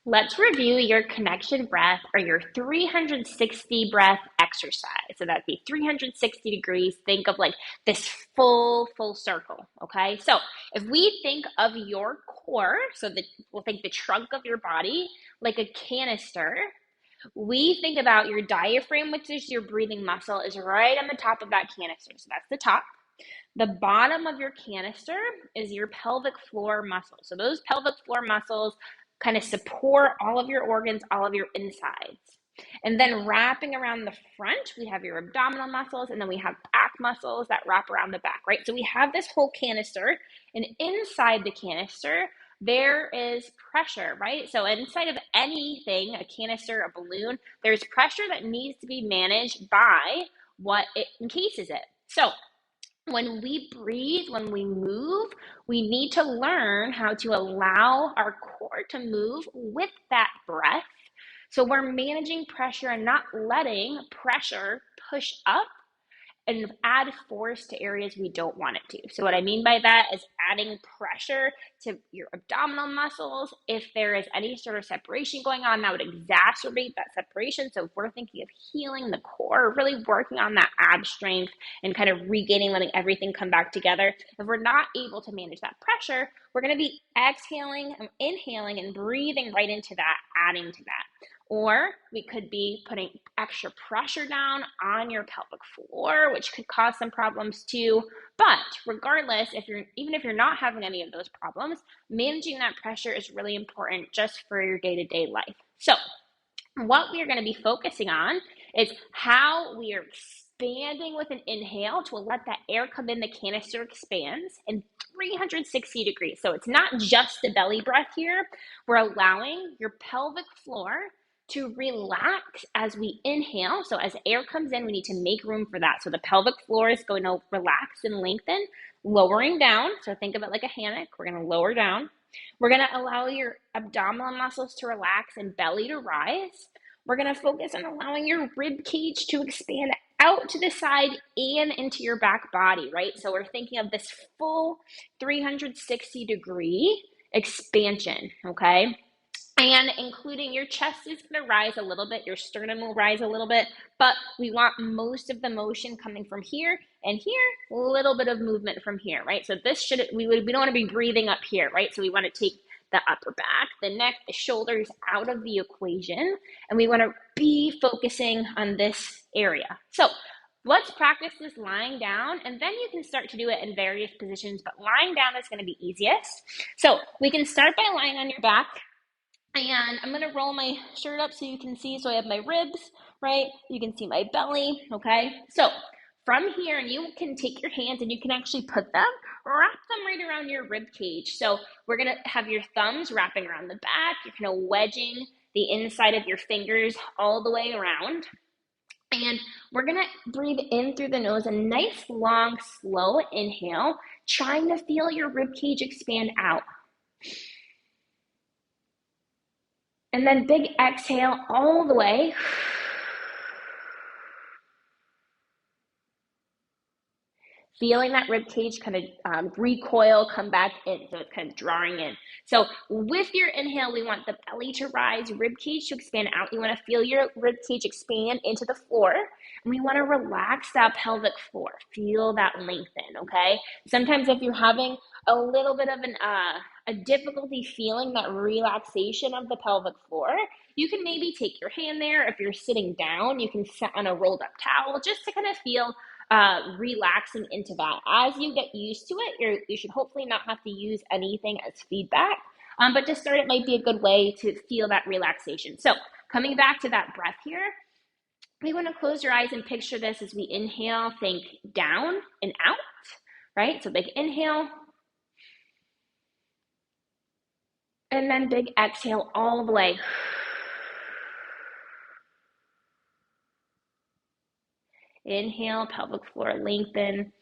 Let's review your connection breath or your 360 breath exercise. So that'd be 360 degrees. Think of like this full circle. Okay. So if we think of your core, we'll think the trunk of your body like a canister. We think about your diaphragm, which is your breathing muscle, is right on the top of that canister. So that's the top. The bottom of your canister is your pelvic floor muscles. So those pelvic floor muscles kind of support all of your organs, all of your insides. And then wrapping around the front, we have your abdominal muscles, and then we have back muscles that wrap around the back, right? So we have this whole canister, and inside the canister, there is pressure, right? So inside of anything, a canister, a balloon, there's pressure that needs to be managed by what it encases it. So when we breathe, when we move, we need to learn how to allow our core to move with that breath. So we're managing pressure and not letting pressure push up and add force to areas we don't want it to. So what I mean by that is adding pressure to your abdominal muscles. If there is any sort of separation going on, that would exacerbate that separation. So if we're thinking of healing the core, really working on that ab strength and kind of regaining, letting everything come back together, if we're not able to manage that pressure, we're going to be exhaling and inhaling and breathing right into that, adding to that. Or we could be putting extra pressure down on your pelvic floor, which could cause some problems too. But regardless, even if you're not having any of those problems, managing that pressure is really important just for your day-to-day life. So what we are going to be focusing on is how we are expanding with an inhale to let that air come in, the canister expands in 360 degrees. So it's not just the belly breath here. We're allowing your pelvic floor to relax as we inhale. So as air comes in, we need to make room for that. So the pelvic floor is going to relax and lengthen, lowering down. So think of it like a hammock. We're going to lower down. We're going to allow your abdominal muscles to relax and belly to rise. We're going to focus on allowing your rib cage to expand out to the side and into your back body, right? So we're thinking of this full 360 degree expansion, okay? And including your chest is going to rise a little bit, your sternum will rise a little bit, but we want most of the motion coming from here and here, a little bit of movement from here, right? So we don't want to be breathing up here, right? So we want to take the upper back, the neck, the shoulders out of the equation, and we want to be focusing on this area. So let's practice this lying down, and then you can start to do it in various positions, but lying down is going to be easiest. So we can start by lying on your back. And I'm going to roll my shirt up so you can see. So I have my ribs, right? You can see my belly, okay? So from here, you can take your hands and you can actually wrap them right around your rib cage. So we're going to have your thumbs wrapping around the back. You're kind of wedging the inside of your fingers all the way around. And we're going to breathe in through the nose, a nice, long, slow inhale, trying to feel your rib cage expand out. And then big exhale all the way. Feeling that rib cage kind of recoil, come back in. So it's kind of drawing in. So with your inhale, we want the belly to rise, rib cage to expand out. You want to feel your rib cage expand into the floor. And we want to relax that pelvic floor. Feel that lengthen, okay? Sometimes if you're having a little bit of a difficulty feeling that relaxation of the pelvic floor, you can maybe take your hand there. If you're sitting down, you can sit on a rolled up towel just to kind of feel relaxing into that. As you get used to it, you should hopefully not have to use anything as feedback. But to start, it might be a good way to feel that relaxation. So coming back to that breath here, we want to close your eyes and picture this as we inhale, think down and out, right? So big inhale. And then big exhale all the way. Inhale, pelvic floor lengthen.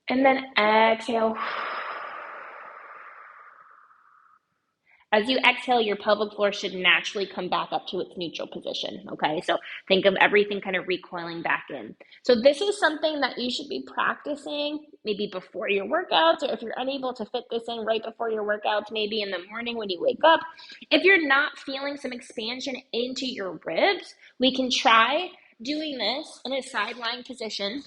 And then exhale. as you exhale, your pelvic floor should naturally come back up to its neutral position. Okay, so think of everything kind of recoiling back in. So this is something that you should be practicing maybe before your workouts, or if you're unable to fit this in right before your workouts, maybe in the morning when you wake up. If you're not feeling some expansion into your ribs, we can try doing this in a side lying position.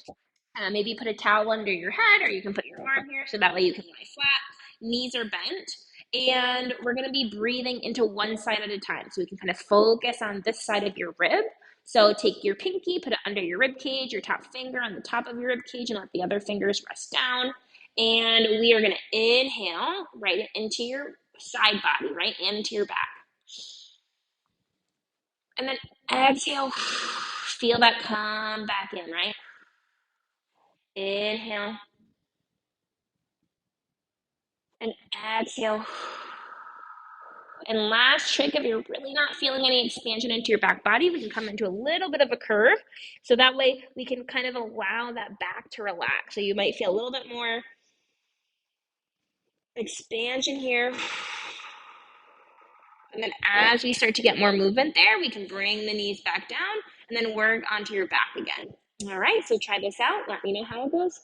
Maybe put a towel under your head, or you can put your arm here so that way you can lie flat. Knees are bent. And we're going to be breathing into one side at a time. So we can kind of focus on this side of your rib. So take your pinky, put it under your rib cage, your top finger on the top of your rib cage, and let the other fingers rest down. And we are going to inhale right into your side body, right into your back. And then exhale, feel that come back in, right? Inhale and exhale. And last trick, if you're really not feeling any expansion into your back body, we can come into a little bit of a curve. So that way we can kind of allow that back to relax. So you might feel a little bit more expansion here. And then as we start to get more movement there, we can bring the knees back down and then work onto your back again. All right, so try this out. Let me know how it goes.